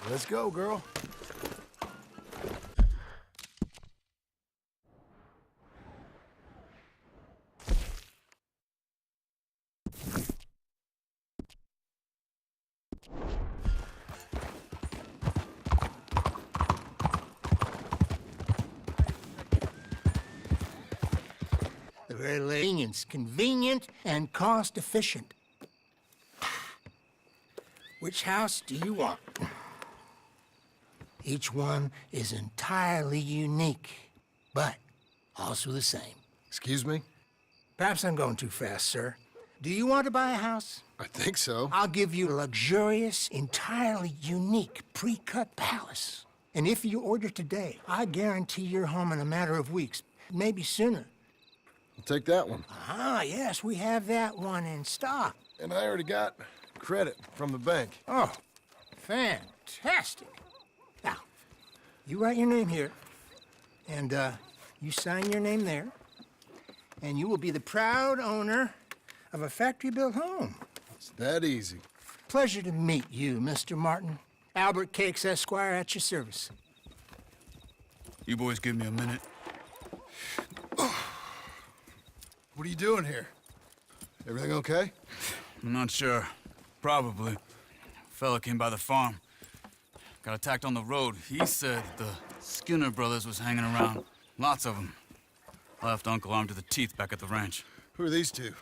Let's go, girl. It's convenient and cost-efficient. Which house do you want? Each one is entirely unique, but also the same. Excuse me? Perhaps I'm going too fast, sir. Do you want to buy a house? I think so. I'll give you a luxurious, entirely unique pre-cut palace. And if you order today, I guarantee you're home in a matter of weeks, maybe sooner. I'll take that one. Ah, yes, we have that one in stock. And I already got credit from the bank. Oh, fantastic. Now, you write your name here, and you sign your name there, and you will be the proud owner of a factory-built home. It's that easy. Pleasure to meet you, Mr. Martin. Albert Cakes, Esquire, at your service. You boys give me a minute. What are you doing here? Everything okay? I'm not sure. Probably. Fella came by the farm. Got attacked on the road. He said the Skinner brothers was hanging around. Lots of them. I left Uncle armed to the teeth back at the ranch. Who are these two?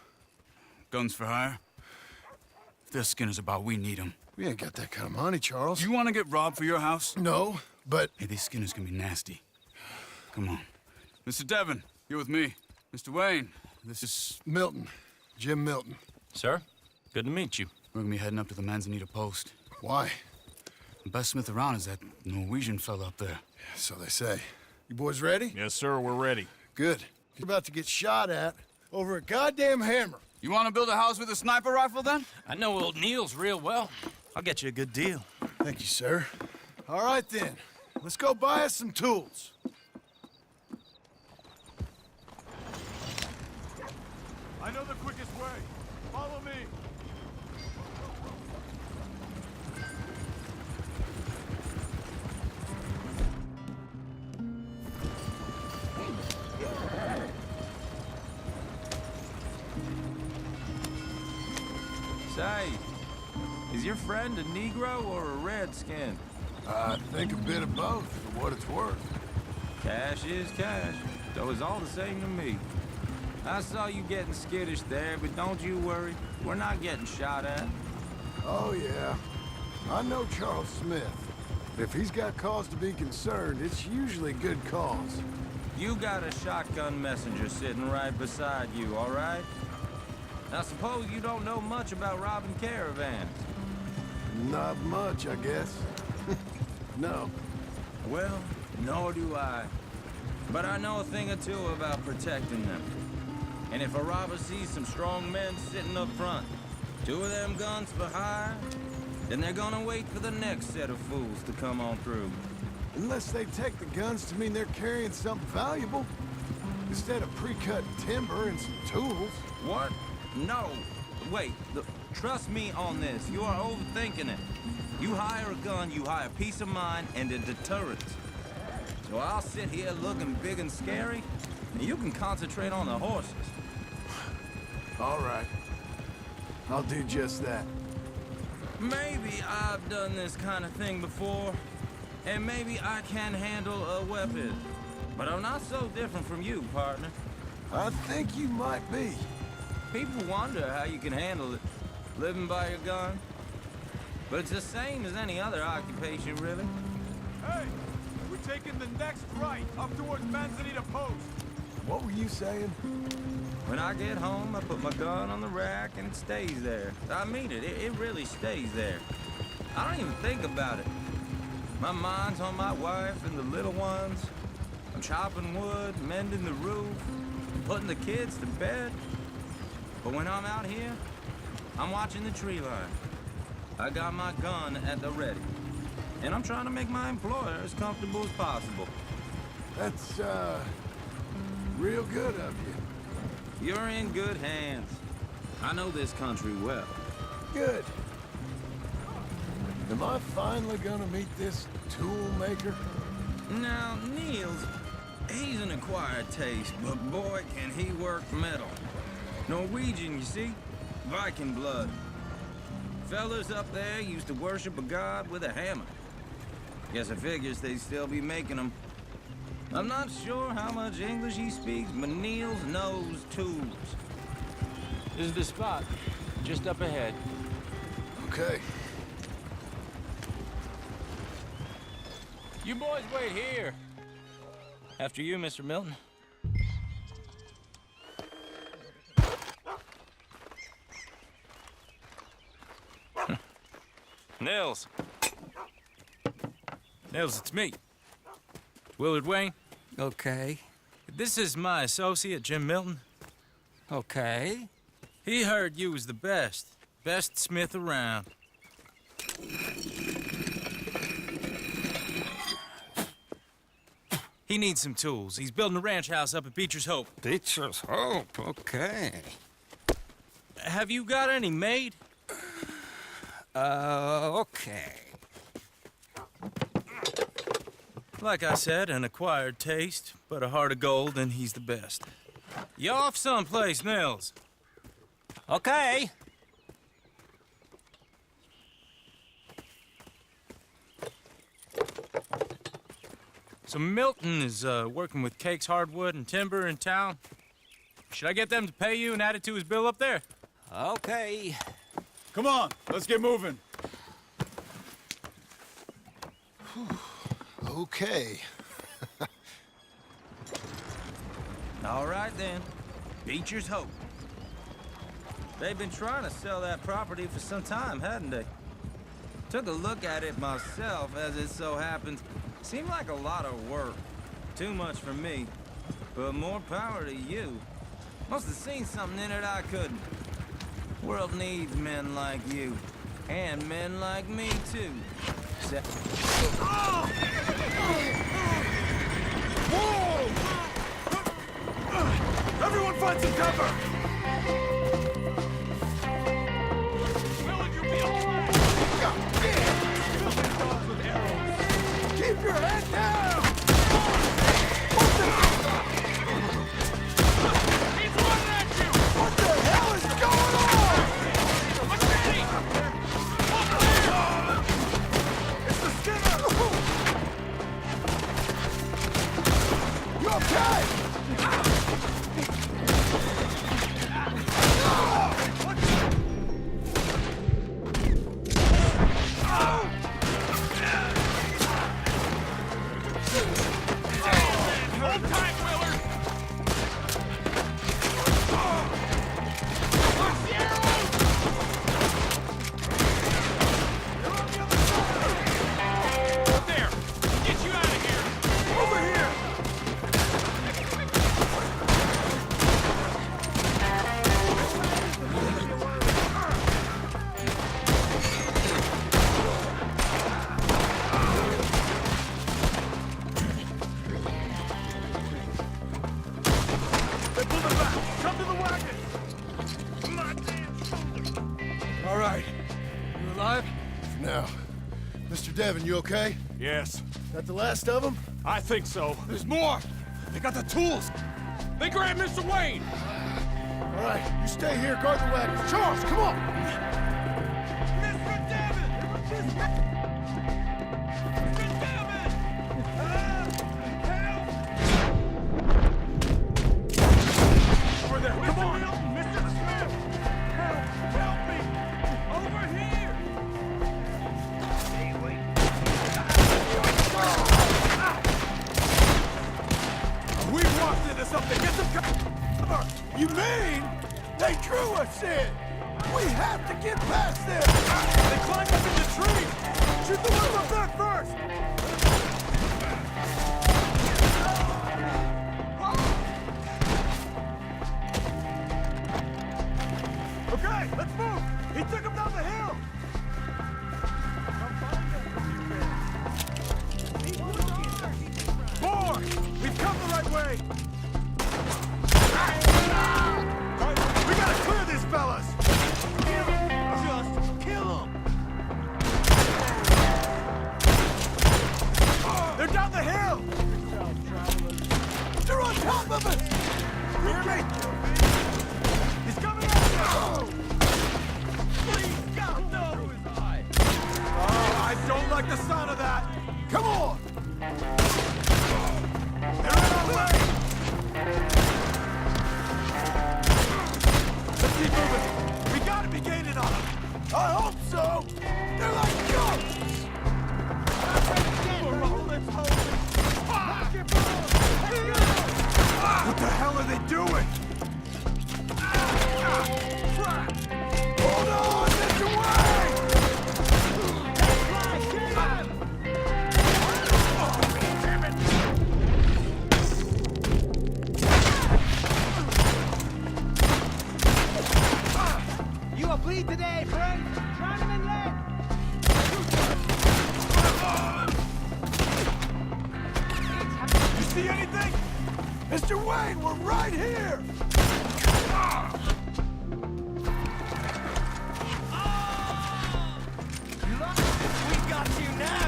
Guns for hire? If they're Skinner's about, we need them. We ain't got that kind of money, Charles. You want to get robbed for your house? No, but... Hey, these Skinners can be nasty. Come on. Mr. Devon, you're with me. Mr. Wayne, this is... Milton. Jim Milton. Sir, good to meet you. We're gonna be heading up to the Manzanita post. Why? The best smith around is that Norwegian fella up there. So they say. You boys ready? Yes, sir, we're ready. Good. You're about to get shot at over a goddamn hammer. You want to build a house with a sniper rifle, then? I know old Neil's real well. I'll get you a good deal. Thank you, sir. All right, then. Let's go buy us some tools. I know the quickest way. Follow me. Say, is your friend a Negro or a Redskin? I think a bit of both, for what it's worth. Cash is cash, so it's all the same to me. I saw you getting skittish there, but don't you worry. We're not getting shot at. Oh, yeah. I know Charles Smith. If he's got cause to be concerned, it's usually good cause. You got a shotgun messenger sitting right beside you, all right? Now suppose you don't know much about robbing caravans. Not much, I guess. No. Well, nor do I. But I know a thing or two about protecting them. And if a robber sees some strong men sitting up front, 2 of them guns for hire, then they're gonna wait for the next set of fools to come on through. Unless they take the guns to mean they're carrying something valuable. Instead of pre-cut timber and some tools. What? No. Wait, trust me on this. You are overthinking it. You hire a gun, you hire peace of mind and a deterrent. So I'll sit here looking big and scary, and you can concentrate on the horses. All right. I'll do just that. Maybe I've done this kind of thing before, and maybe I can handle a weapon. But I'm not so different from you, partner. I think you might be. People wonder how you can handle it, living by your gun. But it's the same as any other occupation, really. Hey, we're taking the next right up towards Manzanita Post. What were you saying? When I get home, I put my gun on the rack and it stays there. I mean it, it really stays there. I don't even think about it. My mind's on my wife and the little ones. I'm chopping wood, mending the roof, putting the kids to bed. But when I'm out here, I'm watching the tree line. I got my gun at the ready. And I'm trying to make my employer as comfortable as possible. That's, real good of you. You're in good hands. I know this country well. Good. Am I finally gonna meet this tool maker? Now, Niels, he's an acquired taste, but boy, can he work metal. Norwegian, you see? Viking blood. Fellas up there used to worship a god with a hammer. Guess I figures they'd still be making them. I'm not sure how much English he speaks, but Niels knows tools. This is the spot, just up ahead. Okay. You boys wait here. After you, Mr. Milton. Nils. Nils, it's me. Willard Wayne. Okay. This is my associate, Jim Milton. Okay. He heard you was the best smith around. He needs some tools. He's building a ranch house up at Beecher's Hope. Beecher's Hope, okay. Have you got any made? Okay. Like I said, an acquired taste, but a heart of gold, and he's the best. You off someplace, Nils? Okay. So Milton is working with Cakes Hardwood and Timber in town. Should I get them to pay you and add it to his bill up there? Okay. Come on, let's get moving. Okay. All right, then. Beecher's Hope. They've been trying to sell that property for some time, hadn't they? Took a look at it myself, as it so happens. Seemed like a lot of work. Too much for me. But more power to you. Must have seen something in it I couldn't. World needs men like you. And men like me, too. Everyone find some cover! Willard, you'll be all right! God damn! Fill these dogs with arrows! Keep your head down! He's running at you! What the hell is going on? Look ready! Over there! It's the Skinner! You okay? All right. You alive? Now, Mr. Devon, you okay? Yes, That the last of them? I think so. There's more! They got the tools! They grabbed Mr. Wayne! All right, you stay here, guard the wagons. Charles, come on! Mr. Devon! Mr. Devon! Help! Over there, come on! Mr. Smith! Help me! Over here! We walked into something! Get some cover! You mean they drew us in? We have to get past them! They climbed up in the tree! Shoot the ones up there first! Okay, let's move! He took him down the hill! Boy, we've come the right way! We gotta clear these fellas! Kill him! Just kill him! gotta be gaining on them. I hope so! They're like ghosts! What the hell are they doing? Hold on, Mr. Wayne! You will bleed today, friend. Drown him in lead. You see anything? Mr. Wayne, we're right here! We got you now.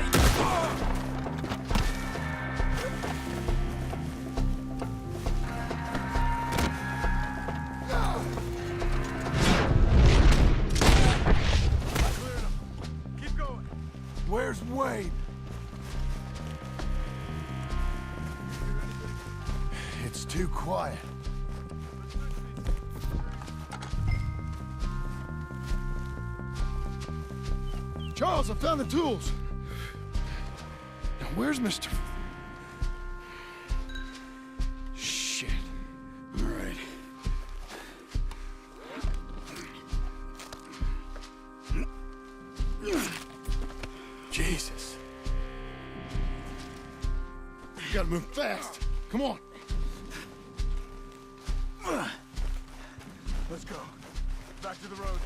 Keep going. Where's Wayne? It's too quiet. Charles, I found the tools. Now, where's Mr. Shit. All right. Jesus. You gotta move fast. Come on. Let's go. Back to the road.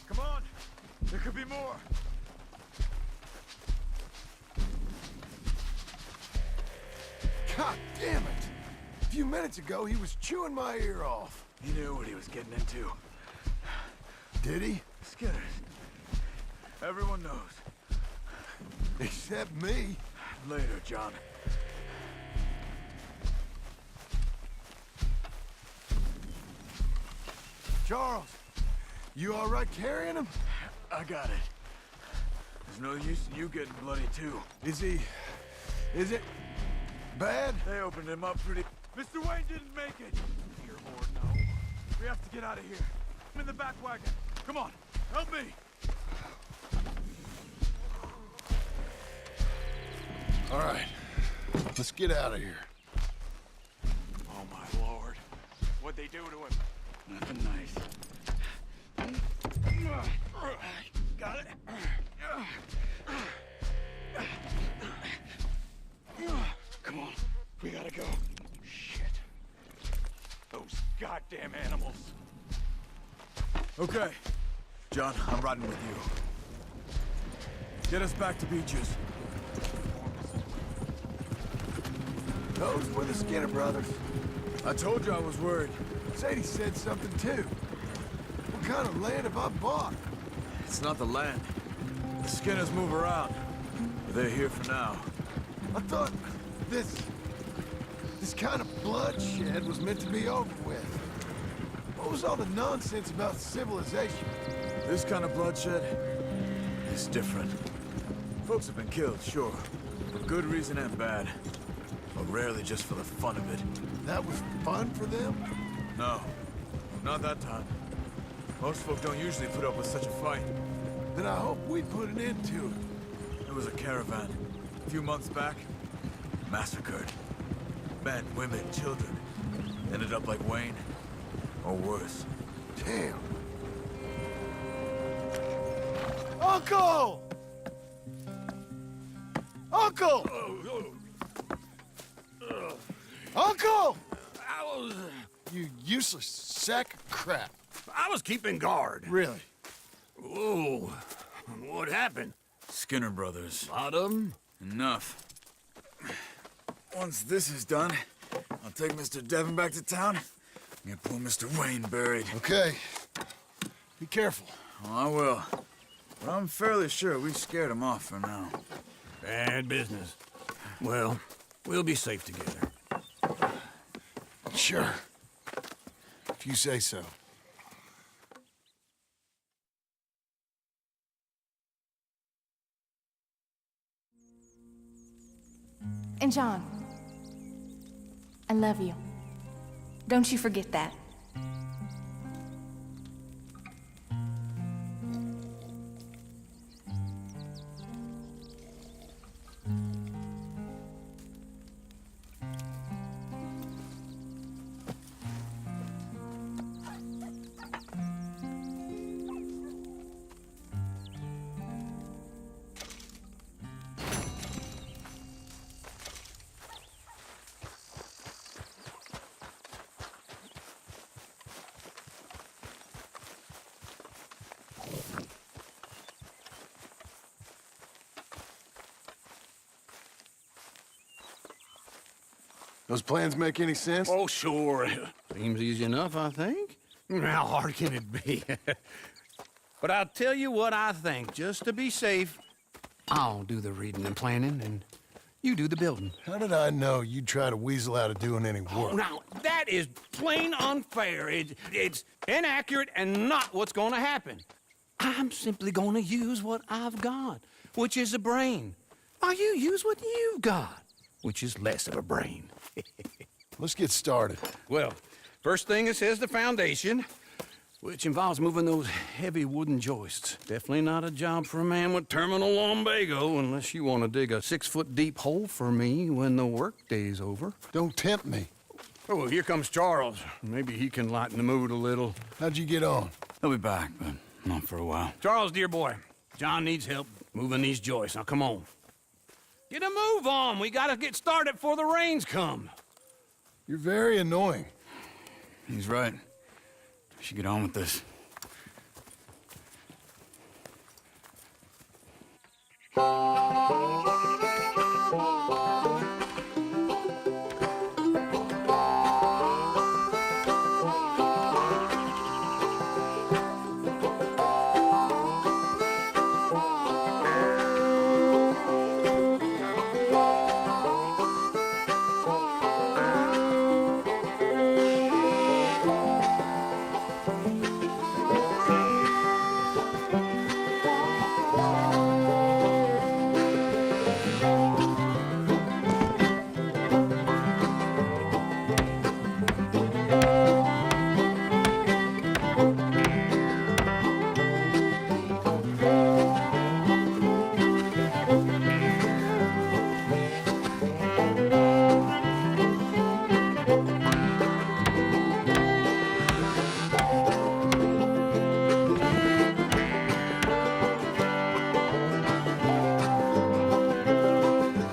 Come on. There could be more. God damn it! A few minutes ago, he was chewing my ear off. He knew what he was getting into. Did he? Skinners. Everyone knows. Except me. Later, John. Charles, you all right carrying him? I got it. There's no use in you getting bloody, too. Is it bad? They opened him up pretty... Mr. Wayne didn't make it! Dear Lord, no. We have to get out of here. I'm in the back wagon. Come on, help me! All right, let's get out of here. Oh, my Lord. What'd they do to him? Nothing nice. Got it. Come on, we gotta go. Shit. Those goddamn animals. Okay. John, I'm riding with you. Get us back to Beaches. Those were the Skinner brothers. I told you I was worried. Sadie said something too. What kind of land have I bought? It's not the land. The Skinners move around. But they're here for now. I thought this kind of bloodshed was meant to be over with. What was all the nonsense about civilization? This kind of bloodshed is different. Folks have been killed, sure. For good reason and bad. But rarely just for the fun of it. That was fun for them? No. Not that time. Most folk don't usually put up with such a fight. Then I hope we put an end to it. There was a caravan. A few months back. Massacred. Men, women, children. Ended up like Wayne. Or worse. Damn. Uncle! Uncle! Uncle! You useless sack of crap. I was keeping guard. Really? Whoa. What happened? Skinner brothers. Lot of 'em? Enough. Once this is done, I'll take Mr. Devon back to town and get poor Mr. Wayne buried. Okay. Be careful. Oh, I will. But I'm fairly sure we scared him off for now. Bad business. Well, we'll be safe together. Sure. If you say so. And John, I love you. Don't you forget that. Those plans make any sense? Oh, sure. Seems easy enough, I think. How hard can it be? But I'll tell you what I think. Just to be safe, I'll do the reading and planning, and you do the building. How did I know you'd try to weasel out of doing any work? Oh, now, that is plain unfair. It's inaccurate and not what's going to happen. I'm simply going to use what I've got, which is a brain. While you use what you've got, which is less of a brain. Let's get started. Well, first thing it says the foundation, which involves moving those heavy wooden joists. Definitely not a job for a man with terminal lumbago, unless you want to dig a 6-foot deep hole for me when the workday's over. Don't tempt me. Oh, here comes Charles. Maybe he can lighten the mood a little. How'd you get on? He'll be back, but not for a while. Charles, dear boy, John needs help moving these joists. Now, come on. Get a move on. We gotta get started before the rains come. You're very annoying. He's right. We should get on with this.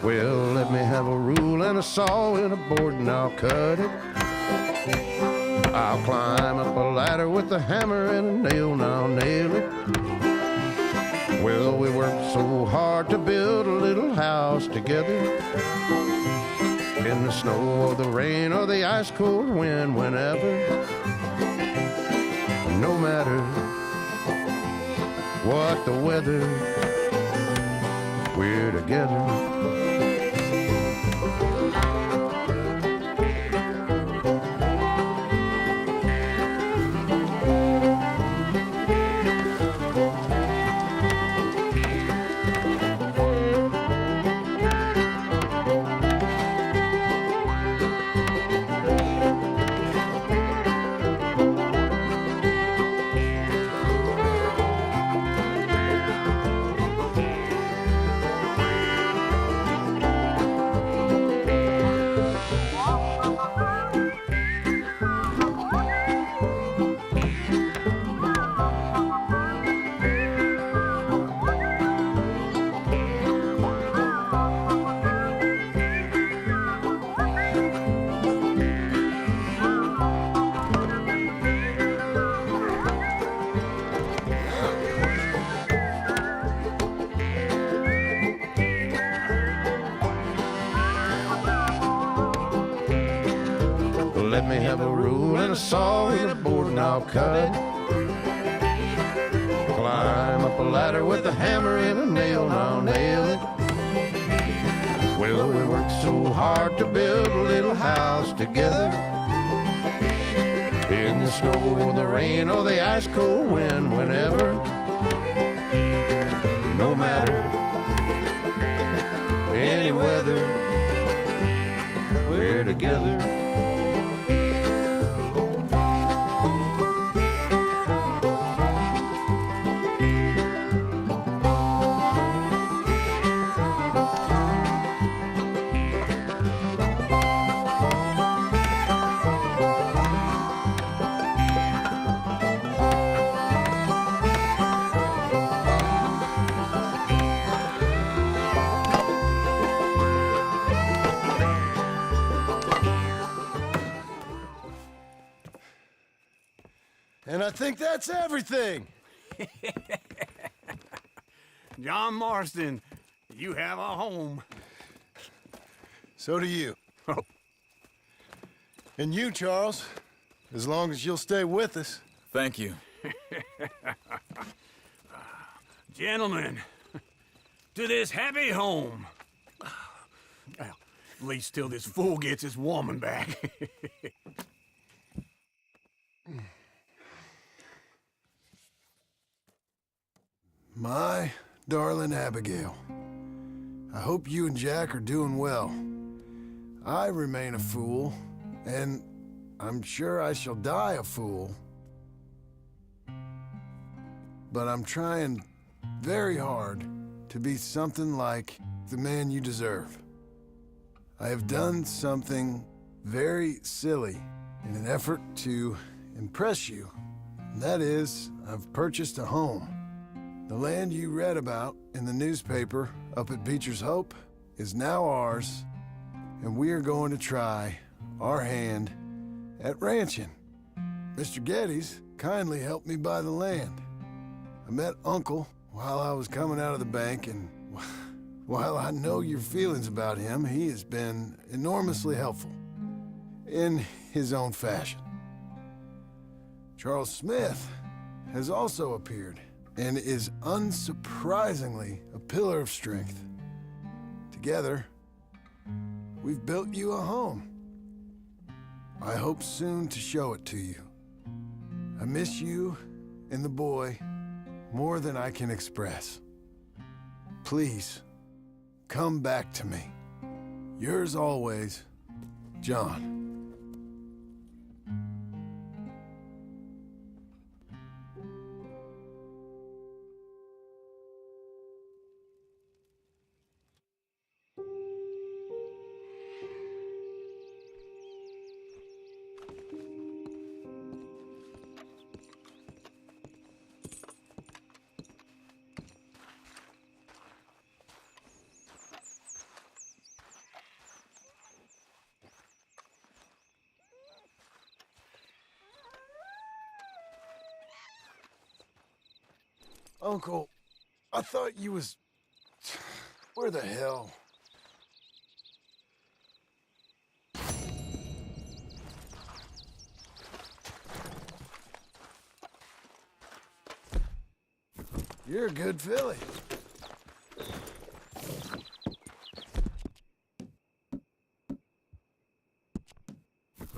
Well, let me have a rule and a saw and a board and I'll cut it. I'll climb up a ladder with a hammer and a nail and I'll nail it. Well, we worked so hard to build a little house together. In the snow or the rain or the ice cold wind, whenever. No matter what the weather, we're together. Let me have a rule and a saw and a board and I'll cut it. Climb up a ladder with a hammer and a nail and I'll nail it. Well, we worked so hard to build a little house together. In the snow or the rain or the ice cold wind, whenever. No matter any weather, there together. And I think that's everything. John Marston, you have a home. So do you. And you, Charles, as long as you'll stay with us. Thank you. Gentlemen, to this happy home. Well, at least till this fool gets his woman back. My darling Abigail, I hope you and Jack are doing well. I remain a fool, and I'm sure I shall die a fool. But I'm trying very hard to be something like the man you deserve. I have done something very silly in an effort to impress you. And that is, I've purchased a home. The land you read about in the newspaper up at Beecher's Hope is now ours, and we are going to try our hand at ranching. Mr. Geddes kindly helped me buy the land. I met Uncle while I was coming out of the bank, and while I know your feelings about him, he has been enormously helpful in his own fashion. Charles Smith has also appeared and is unsurprisingly a pillar of strength. Together, we've built you a home. I hope soon to show it to you. I miss you and the boy more than I can express. Please, come back to me. Yours always, John. Uncle, I thought you was... Where the hell? You're a good filly.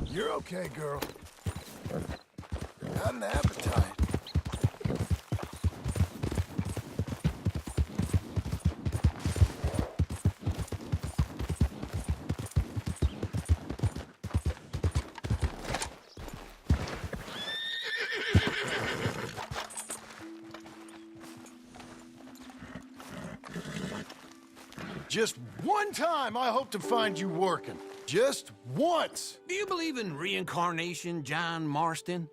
You're okay, girl. Got an appetite. Just one time I hope to find you working. Just once. Do you believe in reincarnation, John Marston?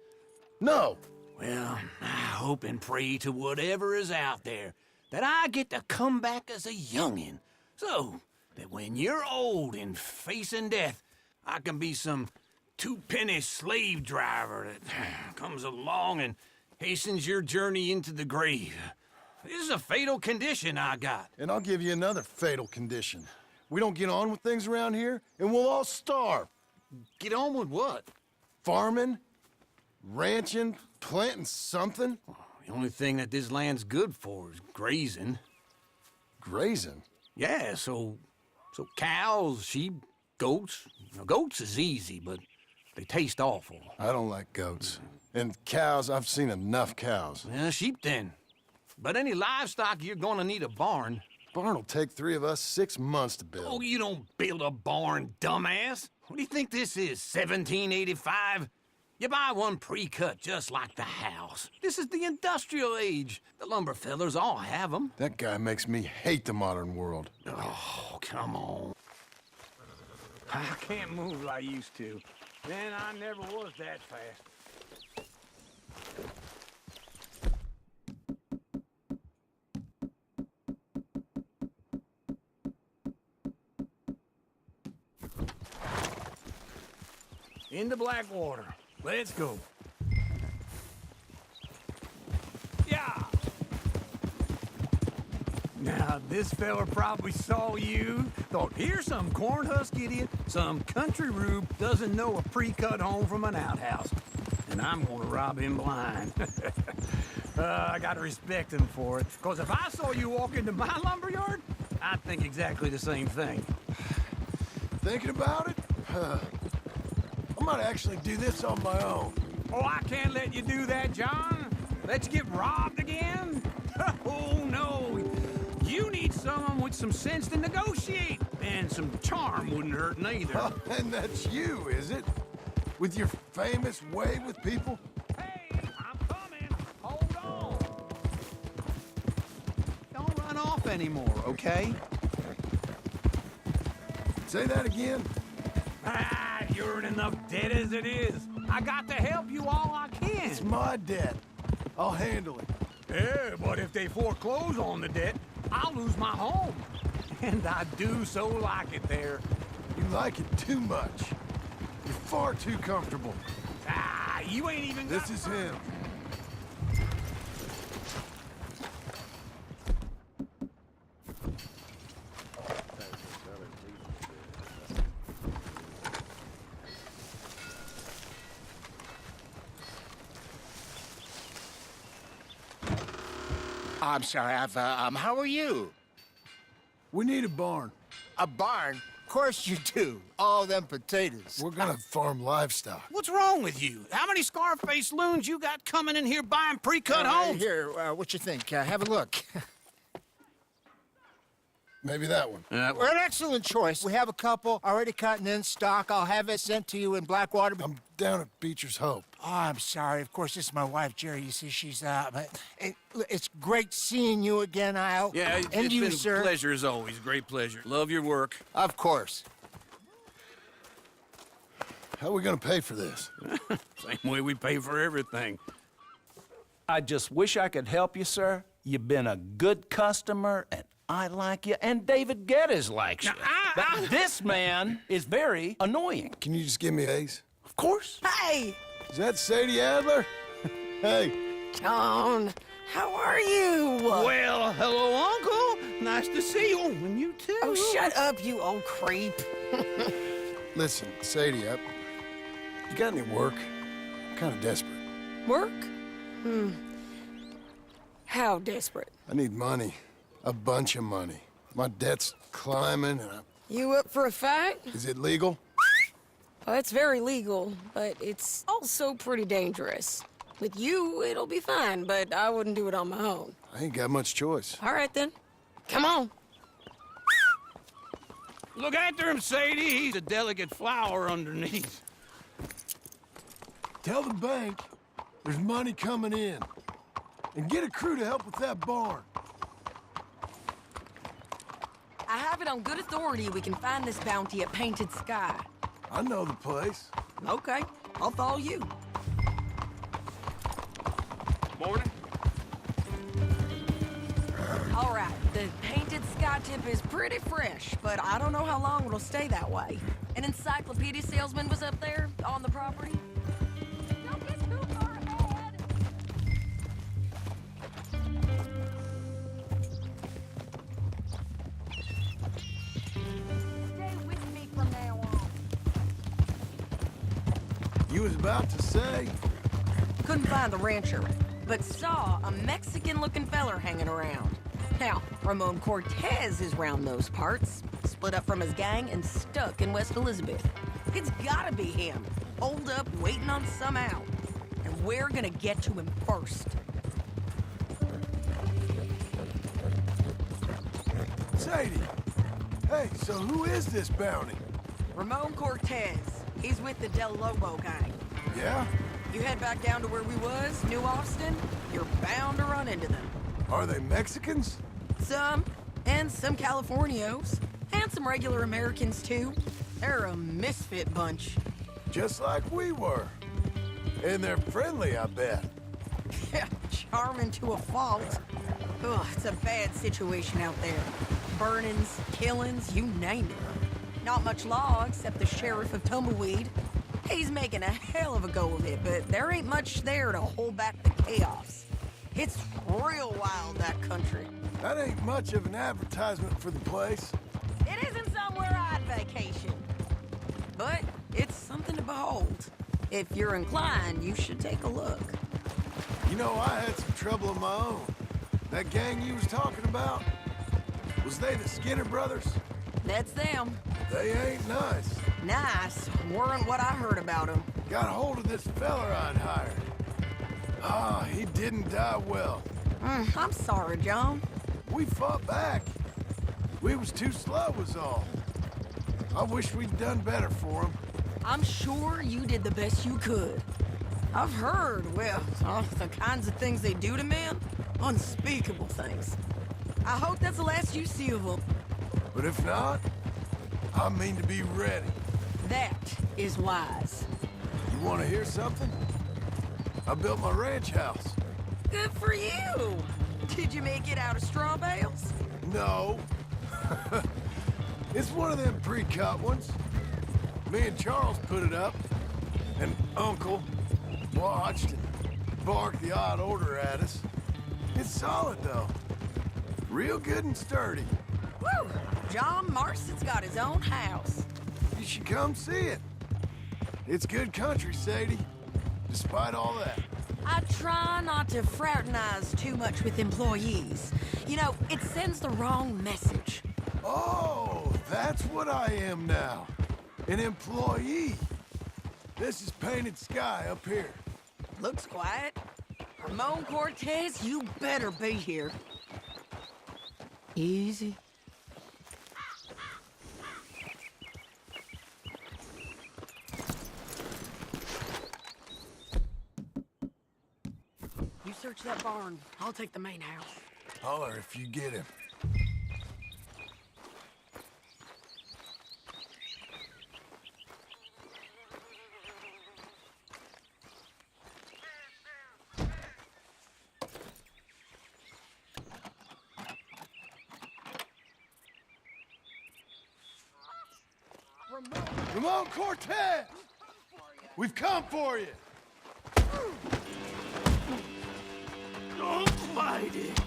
No. Well, I hope and pray to whatever is out there that I get to come back as a youngin', so that when you're old and facing death, I can be some two-penny slave driver that comes along and hastens your journey into the grave. This is a fatal condition I got. And I'll give you another fatal condition. We don't get on with things around here, and we'll all starve. Get on with what? Farming, ranching, planting something. The only thing that this land's good for is grazing. Grazing? Yeah, so cows, sheep, goats. Now, goats is easy, but they taste awful. I don't like goats. And cows, I've seen enough cows. Sheep then. But any livestock, you're gonna need a barn. Barn will take 3 of us 6 months to build. Oh, you don't build a barn, dumbass. What do you think this is, 1785? You buy one pre-cut just like the house. This is the industrial age. The lumber fellers all have them. That guy makes me hate the modern world. Oh, come on. I can't move like I used to. Man, I never was that fast. Into Blackwater. Let's go. Yeah. Now, this fella probably saw you, thought, here's some corn husk idiot, some country rube doesn't know a pre-cut home from an outhouse. And I'm gonna rob him blind. I gotta respect him for it, because if I saw you walk into my lumberyard, I'd think exactly the same thing. Thinking about it? I might actually do this on my own. Oh, I can't let you do that, John. Let's get robbed again? Oh, no. You need someone with some sense to negotiate. And some charm wouldn't hurt neither. Oh, and that's you, is it? With your famous way with people? Hey, I'm coming. Hold on. Don't run off anymore, okay? Say that again? Ah, you're in enough debt as it is. I got to help you all I can. It's my debt. I'll handle it. Yeah, but if they foreclose on the debt, I'll lose my home. And I do so like it there. You like it too much. You're far too comfortable. Ah, you ain't even This is him. I'm sorry, how are you? We need a barn. A barn? Of course you do. All them potatoes. We're gonna farm livestock. What's wrong with you? How many Scarface loons you got coming in here buying pre-cut homes? Here, what you think? Have a look. Maybe that one. We're an excellent choice. We have a couple already cut and in stock. I'll have it sent to you in Blackwater. I'm down at Beecher's Hope. Oh, I'm sorry. Of course, this is my wife, Jerry. You see, she's but it's great seeing you again, Al. Yeah, and it's you, been sir. a pleasure as always. Great pleasure. Love your work. Of course. How are we gonna pay for this? Same way we pay for everything. I just wish I could help you, sir. You've been a good customer, and I like you, and David Geddes likes you. But this man is very annoying. Can you just give me A's? Of course. Hey! Is that Sadie Adler? Hey. John, how are you? Well, hello, Uncle. Nice to see you. And you too. Oh, shut up, you old creep. Listen, Sadie, you got any work? I'm kind of desperate. Work? How desperate? I need money. A bunch of money. My debt's climbing, and You up for a fight? Is it legal? Well, it's very legal, but it's also pretty dangerous. With you, it'll be fine, but I wouldn't do it on my own. I ain't got much choice. All right, then. Come on. Look after him, Sadie. He's a delicate flower underneath. Tell the bank there's money coming in. And get a crew to help with that barn. I have it on good authority we can find this bounty at Painted Sky. I know the place. Okay, I'll follow you. Morning. All right, the Painted Sky tip is pretty fresh, but I don't know how long it'll stay that way. An encyclopedia salesman was up there on the property. Don't get too far ahead. Stay with me from now on. You was about to say. Couldn't find the rancher, but saw a Mexican-looking feller hanging around. Now, Ramon Cortez is round those parts, split up from his gang and stuck in West Elizabeth. It's gotta be him, holed up waiting on some out. And we're gonna get to him first. Sadie! Hey, so who is this bounty? Ramon Cortez. He's with the Del Lobo gang. Yeah? You head back down to where we was, New Austin, you're bound to run into them. Are they Mexicans? Some, and some Californios, and some regular Americans too. They're a misfit bunch. Just like we were. And they're friendly, I bet. Yeah, charming to a fault. Ugh, it's a bad situation out there. Burnings, killings, you name it. Not much law except the sheriff of Tumbleweed. He's making a hell of a go of it, but there ain't much there to hold back the chaos. It's real wild, that country. That ain't much of an advertisement for the place. It isn't somewhere I'd vacation. But it's something to behold. If you're inclined, you should take a look. You know, I had some trouble of my own. That gang you was talking about, was they the Skinner brothers? That's them. They ain't nice. Nice weren't what I heard about them. Got hold of this feller I'd hired. Ah, he didn't die well. I'm sorry, John. We fought back. We was too slow was all. I wish we'd done better for him. I'm sure you did the best you could. I've heard, well, the kinds of things they do to men. Unspeakable things. I hope that's the last you see of them. But if not, I mean to be ready. That is wise. You want to hear something? I built my ranch house. Good for you. Did you make it out of straw bales? No. It's one of them pre-cut ones. Me and Charles put it up, and Uncle watched and barked the odd order at us. It's solid, though. Real good and sturdy. Woo! John Marston's got his own house. You should come see it. It's good country, Sadie, despite all that. I try not to fraternize too much with employees. You know, it sends the wrong message. Oh, that's what I am now. An employee. This is Painted Sky up here. Looks quiet. Ramon Cortez, you better be here. Easy. You search that barn. I'll take the main house. Holler if you get him. Ramon Cortez! We've come for you! Don't fight it!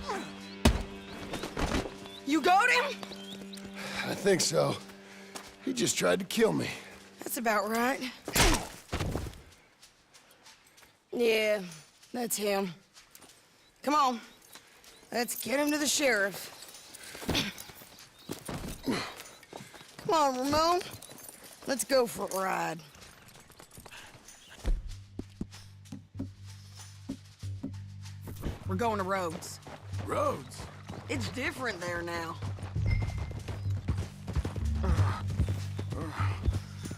You got him? I think so. He just tried to kill me. That's about right. Yeah, that's him. Come on. Let's get him to the sheriff. Come on, Ramon. Let's go for a ride. We're going to Rhodes. Rhodes? It's different there now.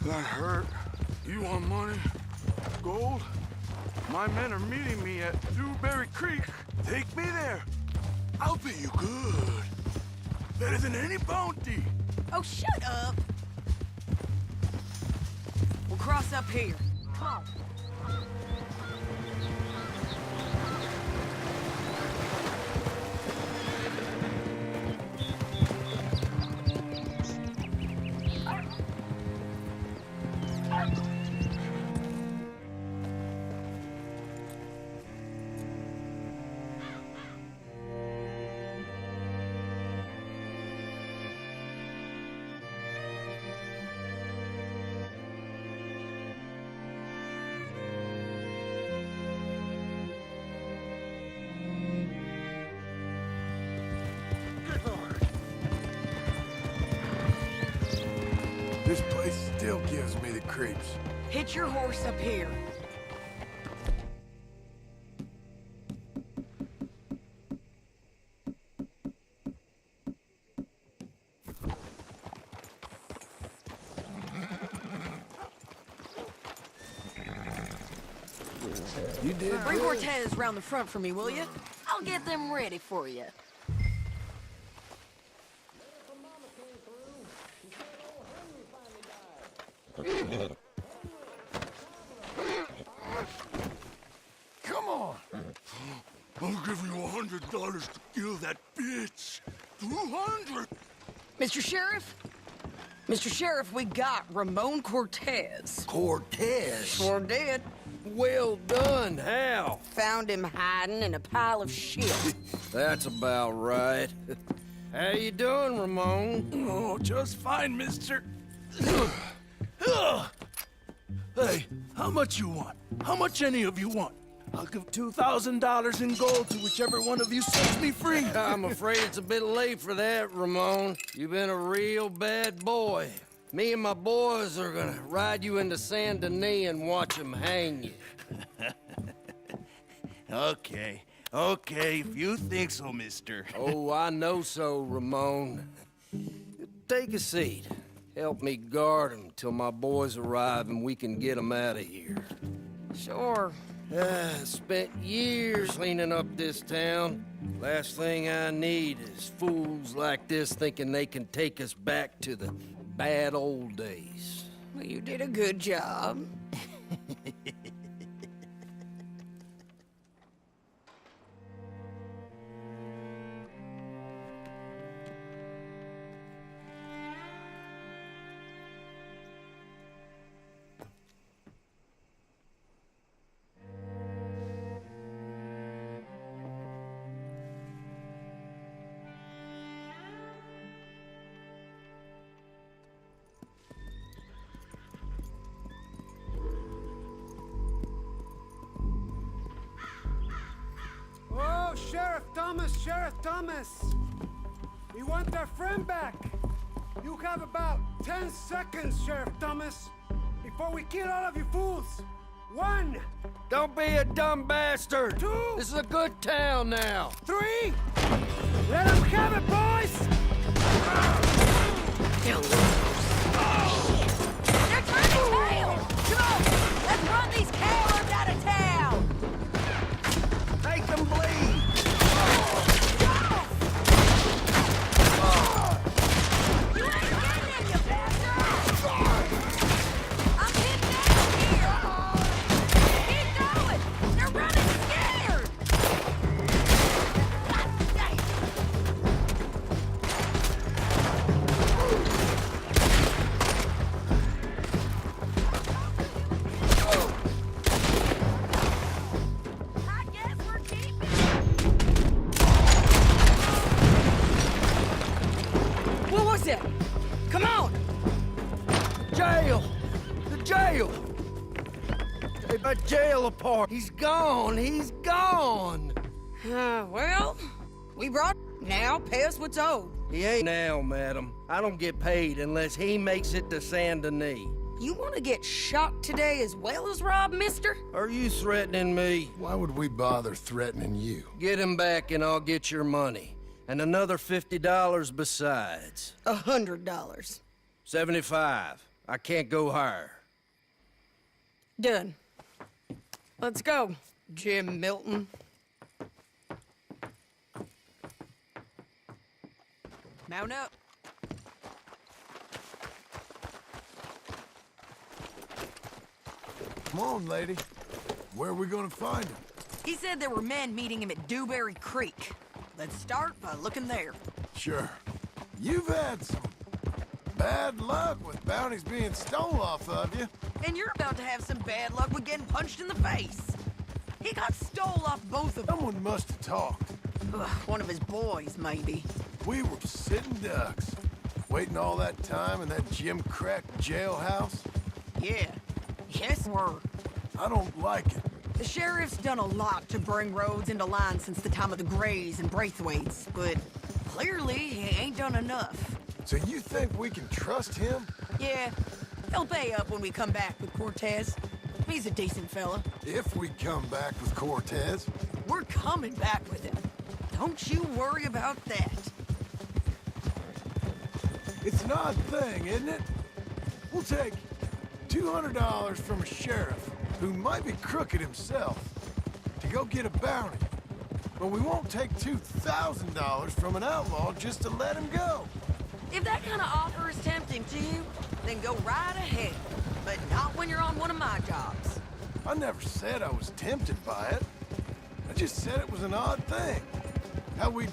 That hurt. You want money? Gold? My men are meeting me at Dewberry Creek. Take me there. I'll pay you good. Better than any bounty. Oh, shut up. We'll cross up here. Come on. This place still gives me the creeps. Hitch your horse up here. You did Bring good. Cortez round the front for me, will you? I'll get them ready for you. Come on. I'll give you $100 to kill that bitch. 200. Mr. Sheriff? Mr. Sheriff, we got Ramon Cortez. Cortez? Sure did. Well done. How? Found him hiding in a pile of shit. That's about right. How you doing, Ramon? Oh, just fine, mister. Hey, how much you want? How much any of you want? I'll give $2,000 in gold to whichever one of you sets me free. I'm afraid it's a bit late for that, Ramon. You've been a real bad boy. Me and my boys are gonna ride you into Saint Denis and watch them hang you. Okay, if you think so, mister. Oh, I know so, Ramon. Take a seat. Help me guard them till my boys arrive and we can get them out of here. Sure. Spent years cleaning up this town. Last thing I need is fools like this thinking they can take us back to the bad old days. Well, you did a good job. Oh, Sheriff Thomas! We want our friend back! You have about 10 seconds, Sheriff Thomas, before we kill all of you fools! 1! Don't be a dumb bastard! 2! This is a good town now! 3! Let them have it, boys! They're turning tail! Come on! Let's run these cowards out of town! Make them bleed! You ain't getting it, you bastard! I'm getting out here! Keep going! They're running scared! God dang! I guess we're keeping. What was that? Come on! Jail! The jail! Take my jail apart! He's gone! He's gone! Well, we brought now. Pay us what's owed. He ain't now, madam. I don't get paid unless he makes it to Saint Denis. You want to get shot today as well as Rob, mister? Are you threatening me? Why would we bother threatening you? Get him back and I'll get your money. And another $50 besides. $100. 75. I can't go higher. Done. Let's go, Jim Milton. Mount up. Come on, lady. Where are we gonna find him? He said there were men meeting him at Dewberry Creek. Let's start by looking there. Sure. You've had some bad luck with bounties being stolen off of you. And you're about to have some bad luck with getting punched in the face. He got stole off both of them. Someone must have talked. Ugh, one of his boys, maybe. We were sitting ducks, waiting all that time in that Jim Crack jailhouse. Yeah. Yes, we're. I don't like it. The sheriff's done a lot to bring roads into line since the time of the Grays and Braithwaites, but clearly he ain't done enough. So you think we can trust him? Yeah, he'll pay up when we come back with Cortez. He's a decent fella. If we come back with Cortez. We're coming back with him. Don't you worry about that. It's an odd thing, isn't it? We'll take $200 from a sheriff who might be crooked himself, to go get a bounty. But we won't take $2,000 from an outlaw just to let him go. If that kind of offer is tempting to you, then go right ahead. But not when you're on one of my jobs. I never said I was tempted by it. I just said it was an odd thing. How we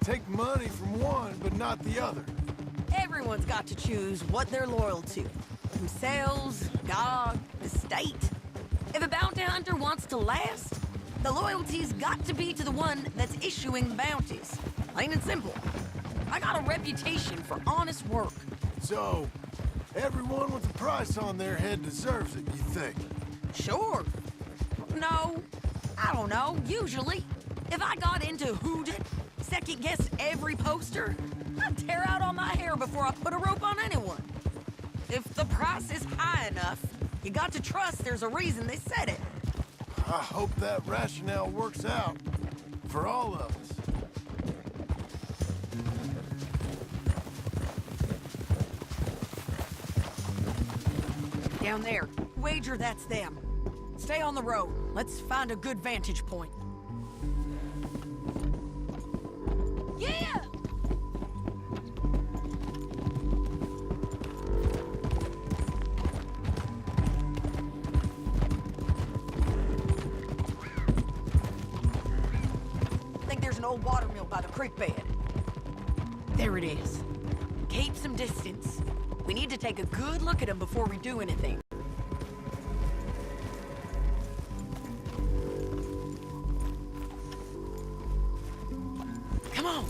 take money from one, but not the other. Everyone's got to choose what they're loyal to. Themselves, God, the state. If a bounty hunter wants to last, the loyalty's got to be to the one that's issuing bounties. Plain and simple. I got a reputation for honest work. So, everyone with a price on their head deserves it, you think? Sure. No, I don't know, usually. If I got into who'd second-guess every poster, I'd tear out all my hair before I put a rope on anyone. If the price is high enough, you got to trust there's a reason they said it. I hope that rationale works out for all of us. Down there. Wager that's them. Stay on the road. Let's find a good vantage point. Yeah! I think there's an old water mill by the creek bed. There it is. Keep some distance. We need to take a good look at him before we do anything. Come on.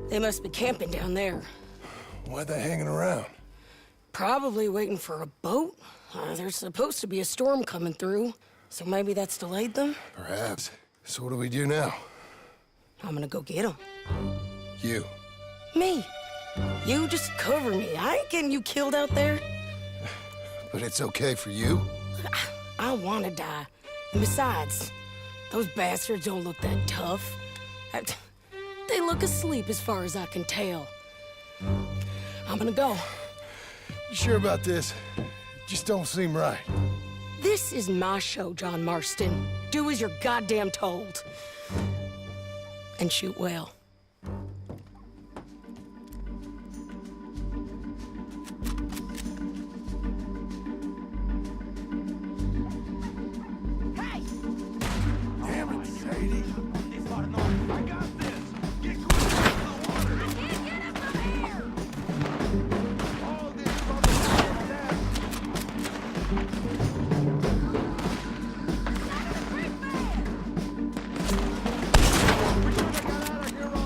They must be camping down there. Why are they hanging around? Probably waiting for a boat. There's supposed to be a storm coming through, so maybe that's delayed them? Perhaps. So what do we do now? I'm gonna go get them. You. Me. You just cover me. I ain't getting you killed out there. But it's okay for you? I wanna die. And besides, those bastards don't look that tough. They look asleep as far as I can tell. I'm gonna go. You sure about this? Just don't seem right. This is my show, John Marston. Do as you're goddamn told. And shoot well. Hey! Damn it, Sadie. I got this. Get quick out of the water. I can't get him from here! All this motherfucking death. We should have got out of here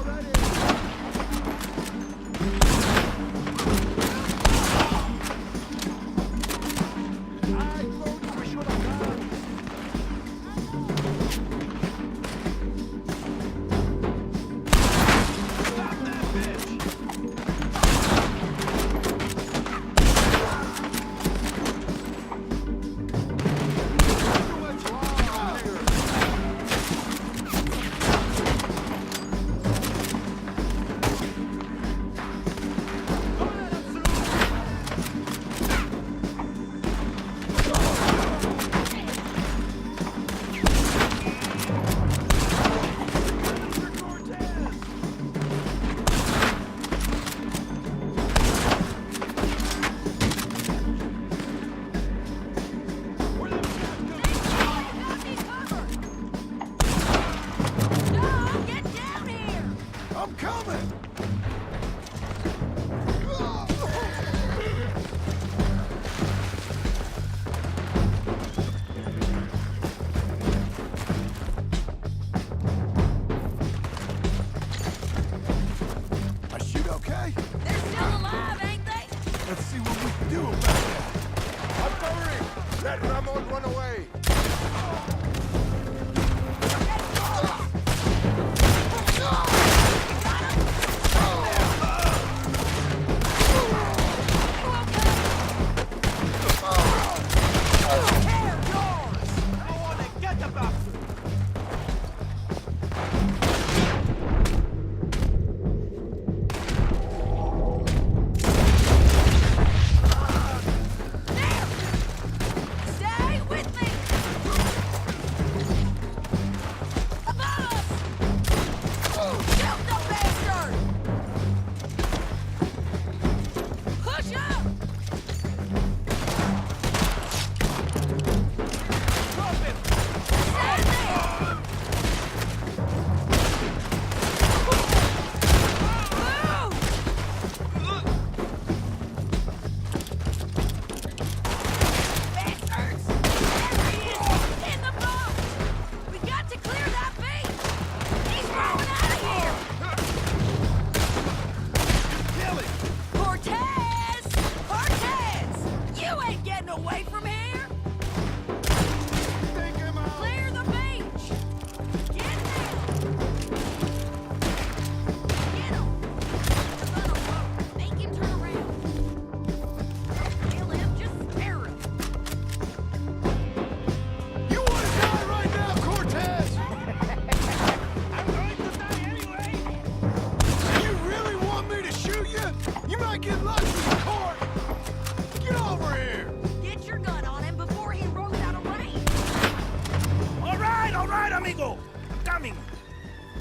amigo! I'm coming!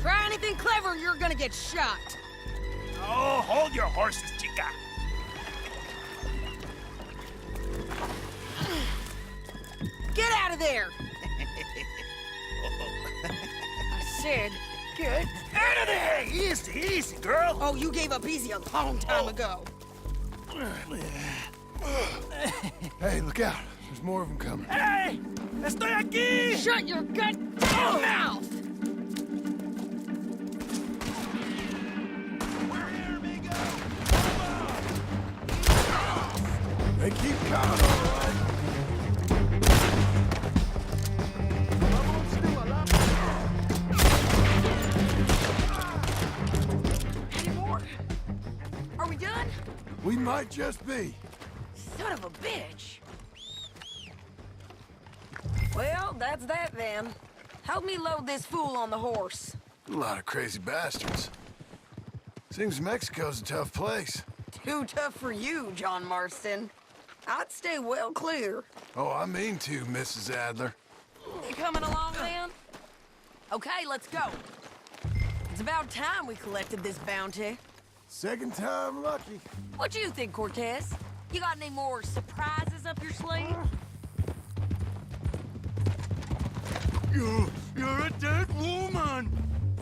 Try anything clever and you're gonna get shot. Oh, hold your horses, chica. Get out of there! I said, get Out of there! Easy, easy, girl. Oh, you gave up easy a long time ago. Hey, look out. There's more of them coming. Hey! Estoy aquí! Shut your goddamn mouth! They keep coming, all right. Any more? Are we done? We might just be. Son of a bitch. Well, that's that then. Help me load this fool on the horse. A lot of crazy bastards. Seems Mexico's a tough place. Too tough for you, John Marston. I'd stay well clear. Oh, I mean to, Mrs. Adler. You coming along, then? Okay, let's go. It's about time we collected this bounty. Second time lucky. What do you think, Cortez? You got any more surprises up your sleeve? You're a dead woman,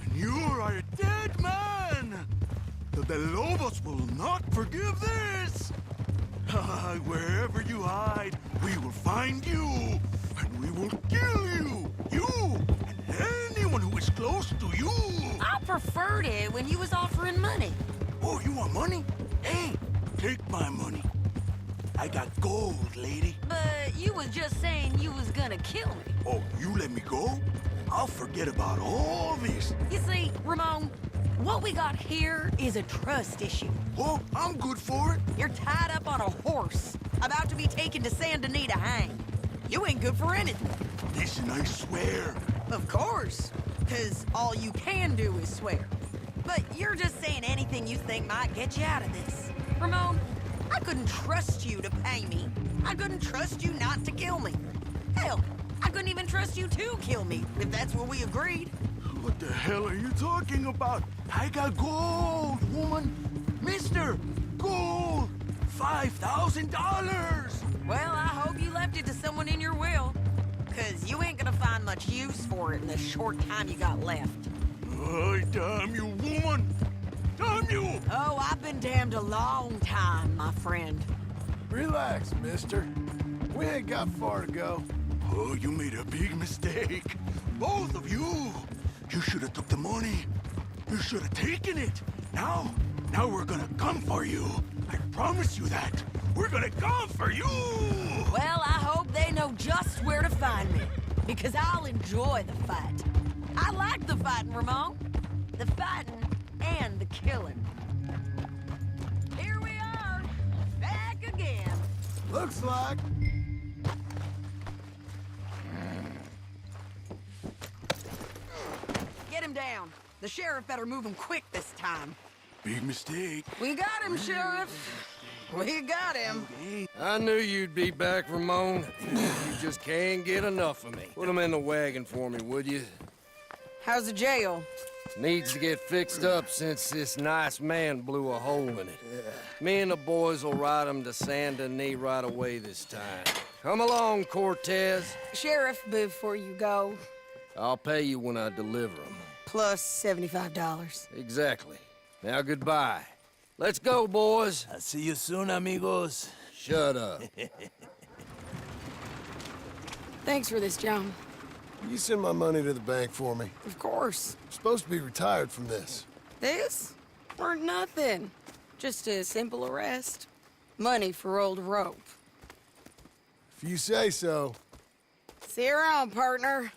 and you are a dead man. The Lobos will not forgive this. Wherever you hide, we will find you, and we will kill you. You and anyone who is close to you. I preferred it when you was offering money. Oh, you want money? Hey, take my money. I got gold, lady. But you was just saying you was gonna kill me. Oh, you let me go? I'll forget about all this. You see, Ramon, what we got here is a trust issue. Oh, I'm good for it. You're tied up on a horse, about to be taken to San Denis to hang. You ain't good for anything. Listen, I swear. Of course, because all you can do is swear. But you're just saying anything you think might get you out of this. Ramon, I couldn't trust you to pay me. I couldn't trust you not to kill me. Hell, I couldn't even trust you to kill me, if that's what we agreed. What the hell are you talking about? I got gold, woman. Mister, gold. $5,000. Well, I hope you left it to someone in your will. Because you ain't gonna find much use for it in the short time you got left. Oh, damn you, woman. Damn you. Oh, I've been damned a long time, my friend. Relax, mister. We ain't got far to go. Oh, you made a big mistake. Both of you. You should have took the money. You should have taken it. Now we're gonna come for you. I promise you that. We're gonna come for you. Well, I hope they know just where to find me. Because I'll enjoy the fight. I like the fighting, Ramon. The fighting and the killing. Here we are, back again. Looks like. Get him down. The sheriff better move him quick this time. Big mistake. We got him, Sheriff. We got him. I knew you'd be back, Ramon. You just can't get enough of me. Put him in the wagon for me, would you? How's the jail? Needs to get fixed up since this nice man blew a hole in it. Me and the boys will ride him to San Denis right away this time. Come along, Cortez. Sheriff, before you go, I'll pay you when I deliver him. plus $75. Exactly. Now, goodbye. Let's go, boys. I'll see you soon, amigos. Shut up. Thanks for this, John. You send my money to the bank for me. Of course. I'm supposed to be retired from this. This? Weren't nothing. Just a simple arrest. Money for old rope. If you say so. See you around, partner.